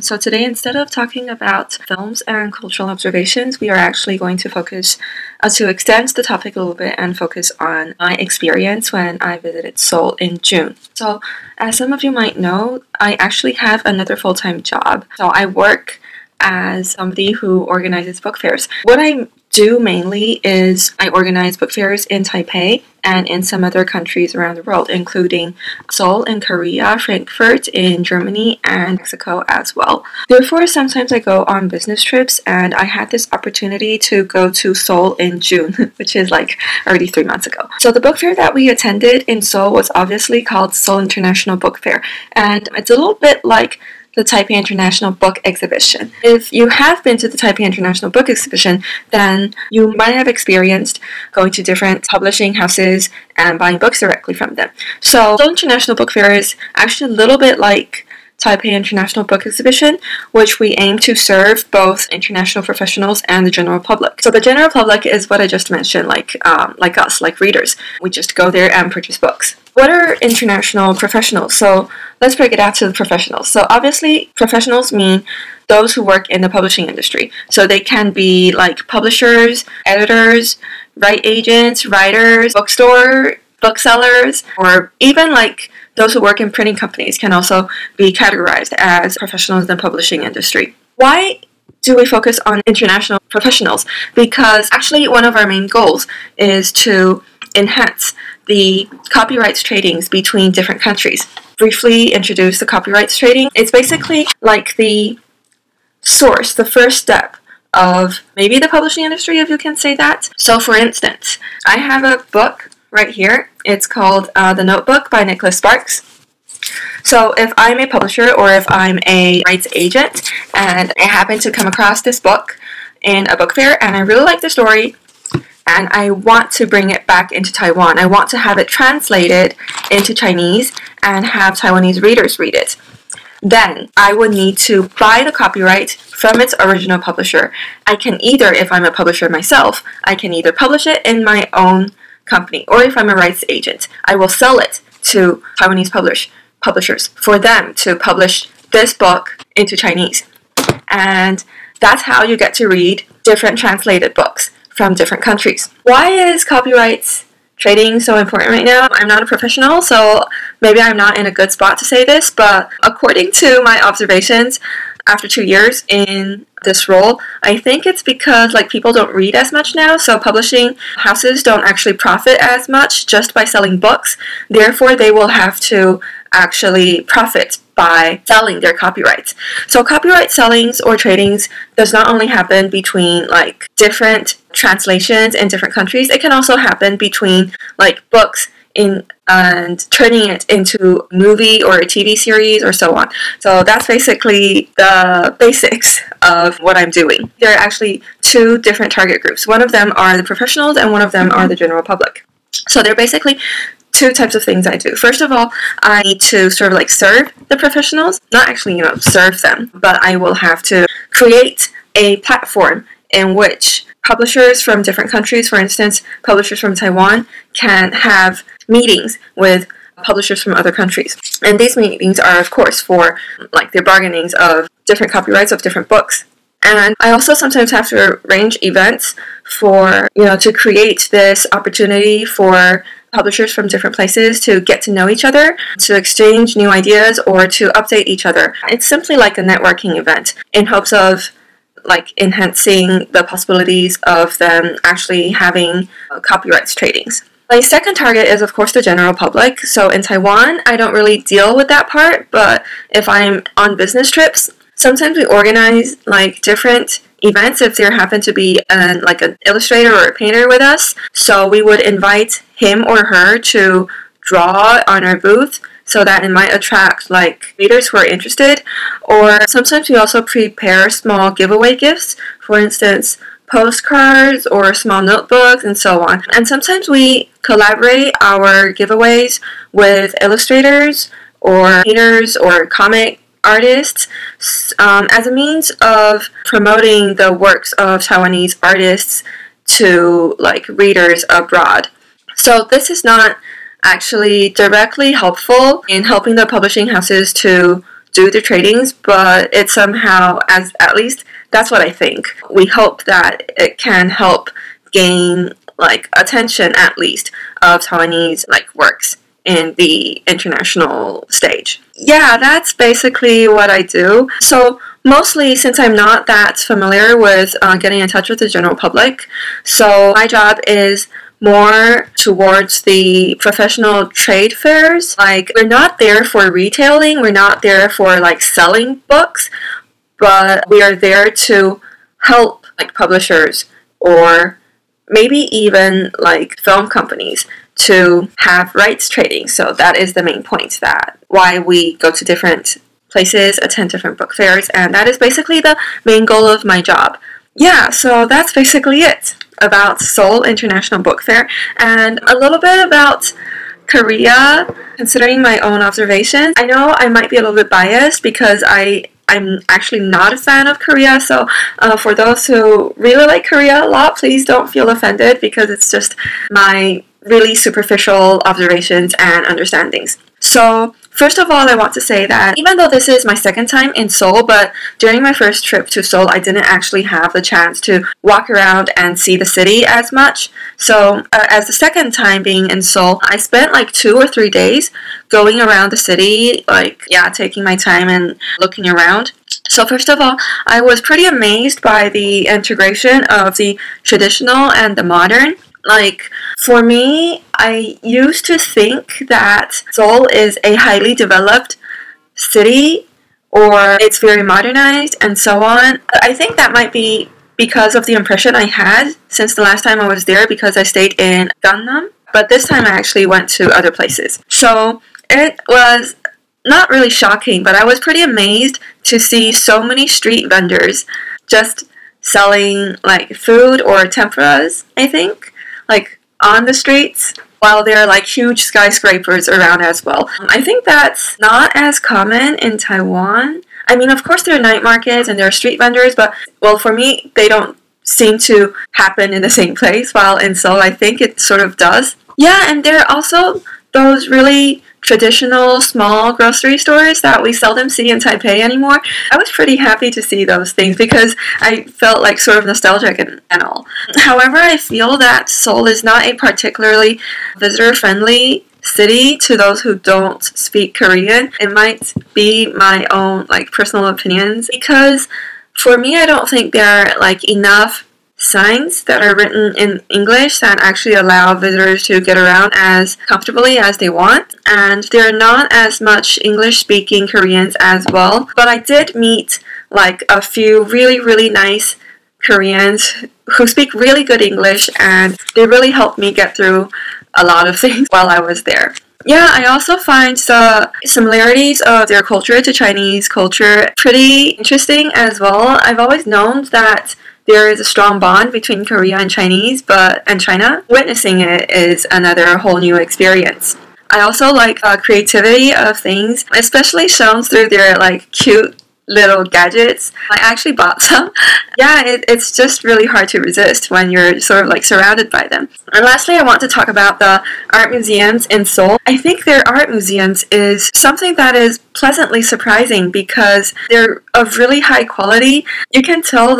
So today, instead of talking about films and cultural observations, we are actually going to focus to extend the topic a little bit and focus on my experience when I visited Seoul in June. So as some of you might know, I actually have another full-time job. So I work as somebody who organizes book fairs. What I do mainly is I organize book fairs in Taipei and in some other countries around the world, including Seoul in Korea, Frankfurt in Germany, and Mexico as well. Therefore, sometimes I go on business trips, and I had this opportunity to go to Seoul in June, which is like already 3 months ago. So the book fair that we attended in Seoul was obviously called Seoul International Book Fair, and it's a little bit like the Taipei International Book Exhibition. If you have been to the Taipei International Book Exhibition, then you might have experienced going to different publishing houses and buying books directly from them. So the International Book Fair is actually a little bit like Taipei International Book Exhibition, which we aim to serve both international professionals and the general public. So the general public is what I just mentioned, like us, like readers. We just go there and purchase books. What are international professionals? So let's break it out to the professionals. So obviously, professionals mean those who work in the publishing industry. So they can be like publishers, editors, right agents, writers, booksellers, or even like those who work in printing companies can also be categorized as professionals in the publishing industry. Why do we focus on international professionals? Because actually one of our main goals is to enhance the copyrights tradings between different countries. Briefly introduce the copyrights trading. It's basically like the source, the first step of maybe the publishing industry, if you can say that. So for instance, I have a book right here. It's called The Notebook by Nicholas Sparks. So if I'm a publisher or if I'm a rights agent and I happen to come across this book in a book fair and I really like the story and I want to bring it back into Taiwan, I want to have it translated into Chinese and have Taiwanese readers read it, then I would need to buy the copyright from its original publisher. I can either, if I'm a publisher myself, I can either publish it in my own company, or if I'm a rights agent, I will sell it to Taiwanese publishers for them to publish this book into Chinese. And that's how you get to read different translated books from different countries. Why is copyrights trading so important right now? I'm not a professional, so maybe I'm not in a good spot to say this, but according to my observations after 2 years in this role, I think it's because like people don't read as much now, so publishing houses don't actually profit as much just by selling books. Therefore, they will have to actually profit by selling their copyrights. So copyright sellings or tradings does not only happen between like different translations in different countries, it can also happen between like books and turning it into a movie or a TV series or so on. So that's basically the basics of what I'm doing. There are actually 2 different target groups. One of them are the professionals and one of them are the general public. So they're basically 2 types of things I do. First of all, I need to sort of like serve the professionals, not actually, serve them, but I will have to create a platform in which publishers from different countries, for instance, publishers from Taiwan, can have meetings with publishers from other countries. And these meetings are, of course, for like the bargainings of different copyrights of different books. And I also sometimes have to arrange events for, to create this opportunity for publishers from different places to get to know each other, to exchange new ideas, or to update each other. It's simply like a networking event in hopes of like enhancing the possibilities of them actually having copyrights tradings. My second target is, of course, the general public. So in Taiwan, I don't really deal with that part, but if I'm on business trips, sometimes we organize like different events if there happen to be like an illustrator or a painter with us. So we would invite him or her to draw on our booth so that it might attract like readers who are interested. Or sometimes we also prepare small giveaway gifts, for instance, postcards or small notebooks and so on. And sometimes we collaborate our giveaways with illustrators or painters or comic artists as a means of promoting the works of Taiwanese artists to like readers abroad. So this is not actually directly helpful in helping the publishing houses to do the tradings, but it somehow, at least that's what I think. We hope that it can help gain like attention at least of Taiwanese like works in the international stage. Yeah, that's basically what I do. So mostly, since I'm not that familiar with getting in touch with the general public, so my job is more towards the professional trade fairs. Like, we're not there for retailing, we're not there for like selling books, but we are there to help like publishers or maybe even like film companies to have rights trading. So that is the main point, that why we go to different places, attend different book fairs, and that is basically the main goal of my job. Yeah, so that's basically it about Seoul International Book Fair, and a little bit about Korea, considering my own observations. I know I might be a little bit biased because I'm actually not a fan of Korea, so for those who really like Korea a lot, please don't feel offended because it's just my really superficial observations and understandings. So first of all, I want to say that even though this is my second time in Seoul, but during my first trip to Seoul, I didn't actually have the chance to walk around and see the city as much. So as the second time being in Seoul, I spent like 2 or 3 days going around the city, like, yeah, taking my time and looking around. So first of all, I was pretty amazed by the integration of the traditional and the modern. Like, for me, I used to think that Seoul is a highly developed city, or it's very modernized and so on. I think that might be because of the impression I had since the last time I was there, because I stayed in Gangnam, but this time I actually went to other places. So it was not really shocking, but I was pretty amazed to see so many street vendors just selling like food or tempuras, I think, like on the streets, while there are like huge skyscrapers around as well. I think that's not as common in Taiwan. I mean, of course there are night markets and there are street vendors, but well, for me, they don't seem to happen in the same place, while in Seoul, I think it sort of does. Yeah, and there are also those really traditional small grocery stores that we seldom see in Taipei anymore. I was pretty happy to see those things because I felt like sort of nostalgic and all. However, I feel that Seoul is not a particularly visitor-friendly city to those who don't speak Korean. It might be my own like personal opinions, because for me, I don't think there are like enough signs that are written in English that actually allow visitors to get around as comfortably as they want, and there are not as much English-speaking Koreans as well. But I did meet like a few really nice Koreans who speak really good English, and they really helped me get through a lot of things while I was there. Yeah, I also find the similarities of their culture to Chinese culture pretty interesting as well. I've always known that there is a strong bond between Korea and China. Witnessing it is another whole new experience. I also like creativity of things, especially shown through their like cute little gadgets. I actually bought some. Yeah, it's just really hard to resist when you're sort of like surrounded by them. And lastly, I want to talk about the art museums in Seoul. I think their art museums is something that is pleasantly surprising because they're of really high quality. You can tell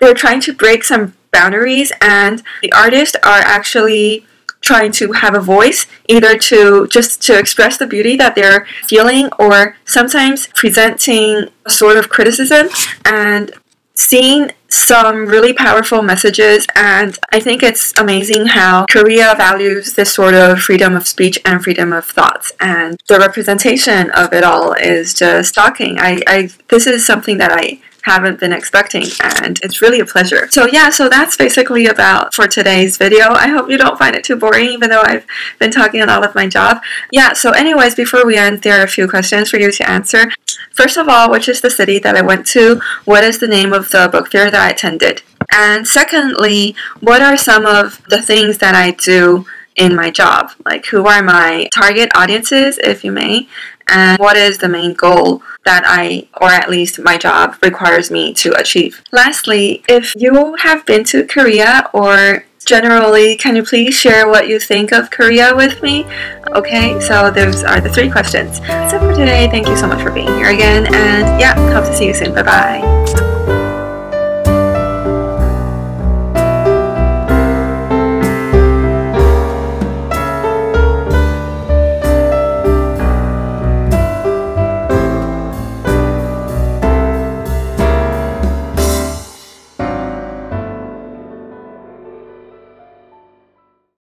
they're trying to break some boundaries, and the artists are actually trying to have a voice, either to express the beauty that they're feeling, or sometimes presenting a sort of criticism and seeing some really powerful messages. And I think it's amazing how Korea values this sort of freedom of speech and freedom of thoughts, and the representation of it all is just shocking. This is something that I haven't been expecting, and it's really a pleasure. So yeah, so that's basically about for today's video. I hope you don't find it too boring, even though I've been talking a lot of my job. Yeah, so anyways, before we end, there are a few questions for you to answer. First of all, which is the city that I went to? What is the name of the book fair that I attended? And secondly, what are some of the things that I do in my job? Like, who are my target audiences, if you may? And what is the main goal that or at least my job requires me to achieve? Lastly, if you have been to Korea or Generally, can you please share what you think of Korea with me? Okay, so those are the 3 questions. So for today, thank you so much for being here again, and yeah, hope to see you soon. Bye bye.